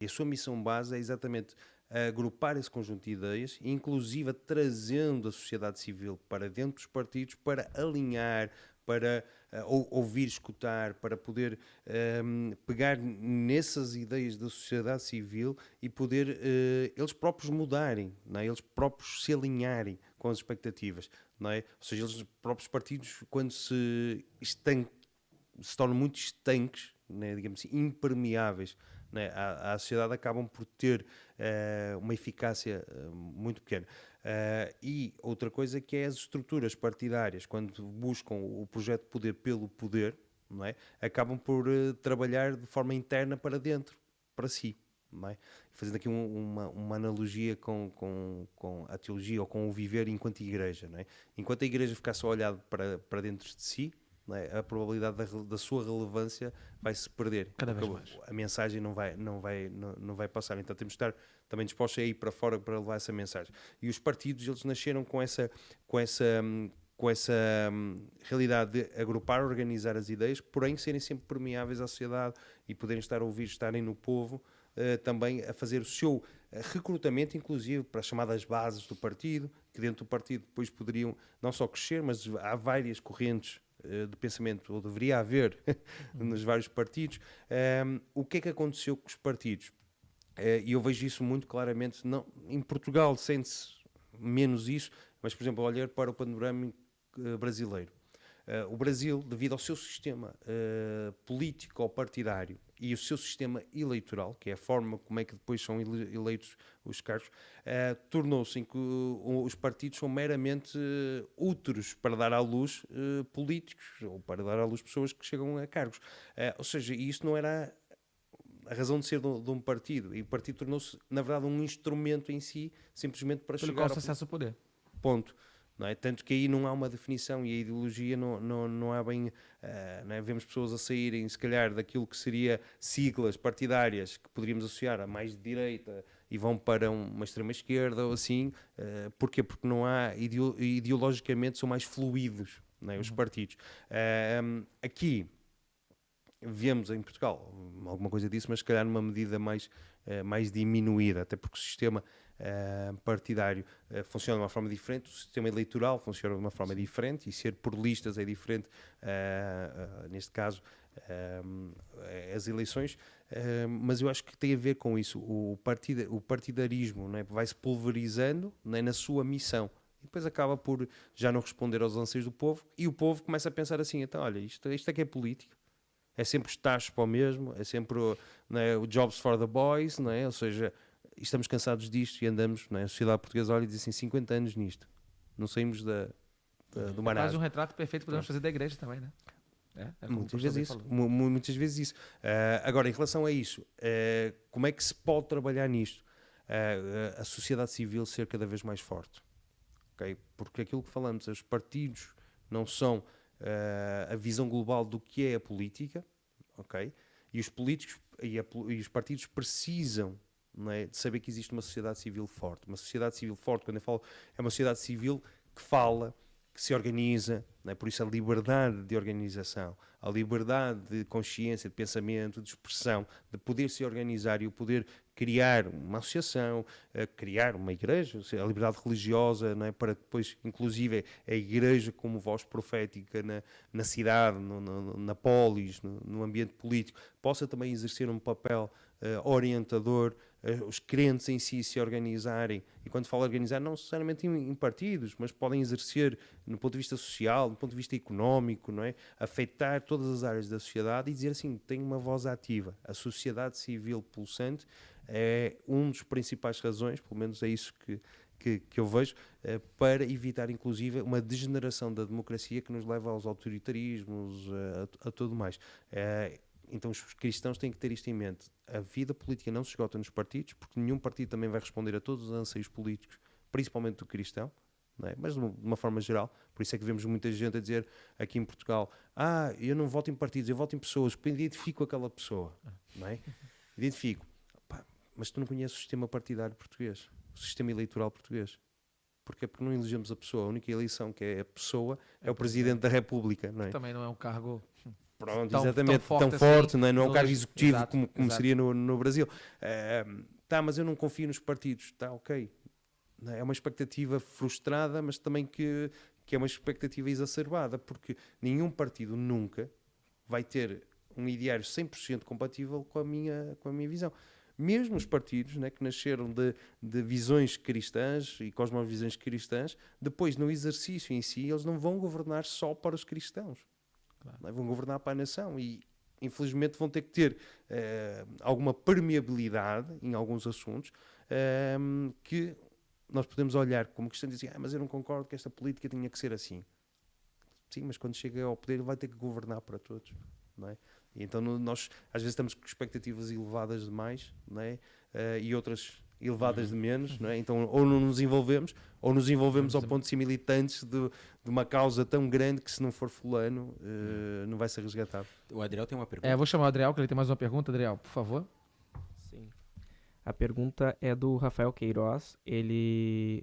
E a sua missão base é exatamente agrupar esse conjunto de ideias, inclusive trazendo a sociedade civil para dentro dos partidos, para alinhar, para ouvir, escutar, para poder pegar nessas ideias da sociedade civil e poder eles próprios mudarem, não é? Eles próprios se alinharem com as expectativas, não é? Ou seja, eles próprios partidos, quando se tornam muito estanques, né, digamos assim, impermeáveis, né, à sociedade, acabam por ter uma eficácia muito pequena. E outra coisa que é as estruturas partidárias, quando buscam o projeto de poder pelo poder, não é, acabam por trabalhar de forma interna para dentro, para si. Não é? Fazendo aqui uma analogia com a teologia ou com o viver enquanto igreja. Não é? Enquanto a igreja ficar só olhada para dentro de si, é? A probabilidade da sua relevância vai se perder. Cada vez mais. A mensagem não vai passar. Então temos de estar também dispostos a ir para fora para levar essa mensagem. E os partidos, eles nasceram com essa realidade de agrupar, organizar as ideias, porém serem sempre permeáveis à sociedade e poderem estar a ouvir, estarem no povo, também a fazer o seu recrutamento, inclusive para as chamadas bases do partido, que dentro do partido depois poderiam não só crescer, mas há várias correntes de pensamento, ou deveria haver nos vários partidos. O que é que aconteceu com os partidos? E eu vejo isso muito claramente, não, em Portugal sente-se menos isso, mas, por exemplo, olhar para o panorama brasileiro. O Brasil, devido ao seu sistema político ou partidário e o seu sistema eleitoral, que é a forma como é que depois são eleitos os cargos, tornou-se em que os partidos são meramente úteros para dar à luz políticos ou para dar à luz pessoas que chegam a cargos. Ou seja, isso não era a razão de ser de um partido, e o partido tornou-se, na verdade, um instrumento em si, simplesmente para Pelo chegar qual se acessa o poder. Ponto. Não é? Tanto que aí não há uma definição e a ideologia não há bem... não é? Vemos pessoas a saírem, se calhar, daquilo que seria siglas partidárias que poderíamos associar a mais de direita e vão para uma extrema-esquerda ou assim. Porquê? Porque não há... ideologicamente são mais fluidos, não é? Os partidos. Aqui vemos em Portugal alguma coisa disso, mas se calhar numa medida mais diminuída, até porque o sistema partidário funciona de uma forma diferente, o sistema eleitoral funciona de uma forma diferente, e ser por listas é diferente, neste caso, as eleições, mas eu acho que tem a ver com isso, o partidarismo, não é? Vai-se pulverizando, não é? Na sua missão. E depois acaba por já não responder aos anseios do povo, e o povo começa a pensar assim, então olha, isto é que é política. É sempre os tachos para o mesmo, é sempre o jobs for the boys, não é? Ou seja, estamos cansados disto e andamos, não é? A sociedade portuguesa olha e diz assim, 50 anos nisto, não saímos do marasmo. É quase um retrato perfeito que podemos fazer da igreja também, né? Muitas vezes isso. Agora, em relação a isso, como é que se pode trabalhar nisto? A sociedade civil ser cada vez mais forte. Okay? Porque aquilo que falamos, os partidos não são a visão global do que é a política, ok? E os políticos e os partidos precisam, não é, de saber que existe uma sociedade civil forte. Uma sociedade civil forte, quando eu falo, é uma sociedade civil que fala, que se organiza, não é? Por isso a liberdade de organização, a liberdade de consciência, de pensamento, de expressão, de poder se organizar e o poder criar uma associação, criar uma igreja, a liberdade religiosa, não é? Para depois, inclusive, a igreja como voz profética na cidade, na polis, no ambiente político, possa também exercer um papel orientador, os crentes em si se organizarem, e quando falo organizar, não necessariamente em partidos, mas podem exercer no ponto de vista social, do ponto de vista económico, não é? Afetar todas as áreas da sociedade e dizer assim, tem uma voz ativa. A sociedade civil pulsante é um dos principais razões, pelo menos é isso que eu vejo, para evitar inclusive uma degeneração da democracia que nos leva aos autoritarismos, a tudo mais. Então os cristãos têm que ter isto em mente. A vida política não se esgota nos partidos, porque nenhum partido também vai responder a todos os anseios políticos, principalmente do cristão, não é? Mas de uma forma geral. Por isso é que vemos muita gente a dizer aqui em Portugal, eu não voto em partidos, eu voto em pessoas, porque identifico aquela pessoa, não é? Identifico. Mas tu não conheces o sistema partidário português, o sistema eleitoral português. Porque não elegemos a pessoa, a única eleição que é a pessoa é o Presidente da República, não é? Também não é um cargo Pronto, tão exatamente, tão forte forte, assim não é? Não é um cargo executivo exato, como exato. seria no Brasil. Tá, mas eu não confio nos partidos. Tá, ok. É uma expectativa frustrada, mas também que é uma expectativa exacerbada, porque nenhum partido nunca vai ter um ideário 100% compatível com a minha visão. Mesmo os partidos, né, que nasceram de visões cristãs e cosmovisões cristãs, depois no exercício em si, eles não vão governar só para os cristãos. Claro. Né? Vão governar para a nação e infelizmente vão ter que ter alguma permeabilidade em alguns assuntos que nós podemos olhar como cristãos e dizer, mas eu não concordo que esta política tinha que ser assim. Sim, mas quando chega ao poder ele vai ter que governar para todos, não é? E então nós às vezes estamos com expectativas elevadas demais, não é? E outras elevadas de menos, não é? Então ou não nos envolvemos, ou nos envolvemos ao ponto de ser militantes de uma causa tão grande que se não for fulano, não vai ser resgatado. O Adriel tem uma pergunta. Vou chamar o Adriel, que ele tem mais uma pergunta. Adriel, por favor. Sim. A pergunta é do Rafael Queiroz. Ele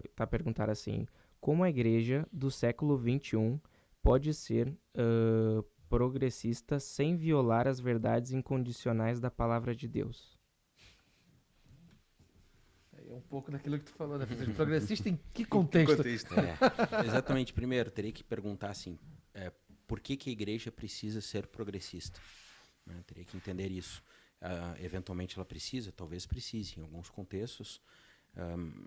está a perguntar assim: como a igreja do século XXI pode ser progressista sem violar as verdades incondicionais da palavra de Deus? É um pouco daquilo que tu falou, né? Progressista em que contexto? Exatamente. Primeiro, teria que perguntar assim, por que a igreja precisa ser progressista? Né? Teria que entender isso. Eventualmente ela precisa, talvez precise. Em alguns contextos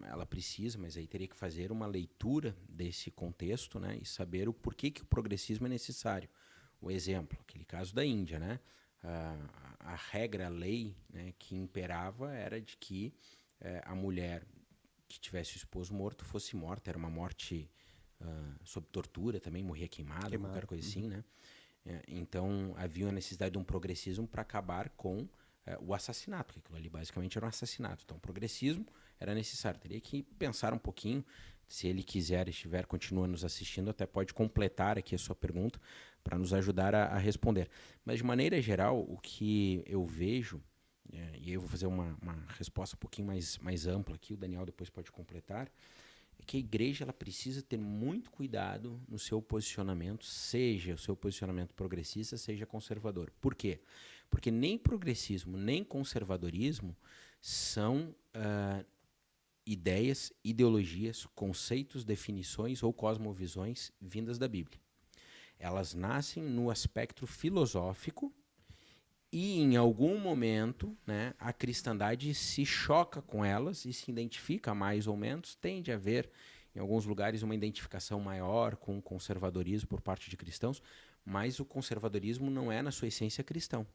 ela precisa, mas aí teria que fazer uma leitura desse contexto, né? E saber o porquê que o progressismo é necessário. O exemplo, aquele caso da Índia, né? A regra, a lei, né, que imperava era de que a mulher que tivesse o esposo morto fosse morta. Era uma morte sob tortura também, morria queimada, qualquer coisa assim, né? Então havia a necessidade de um progressismo para acabar com o assassinato, que aquilo ali basicamente era um assassinato. Então o progressismo era necessário. Teria que pensar um pouquinho, se ele quiser, estiver, continua nos assistindo, até pode completar aqui a sua pergunta para nos ajudar a responder. Mas de maneira geral, o que eu vejo, e aí eu vou fazer uma resposta um pouquinho mais ampla aqui, o Daniel depois pode completar, é que a igreja ela precisa ter muito cuidado no seu posicionamento, seja o seu posicionamento progressista, seja conservador. Por quê? Porque nem progressismo, nem conservadorismo são ideias, ideologias, conceitos, definições ou cosmovisões vindas da Bíblia. Elas nascem no aspecto filosófico e, em algum momento, né, a cristandade se choca com elas e se identifica mais ou menos. Tende a haver, em alguns lugares, uma identificação maior com o conservadorismo por parte de cristãos, mas o conservadorismo não é, na sua essência, cristão.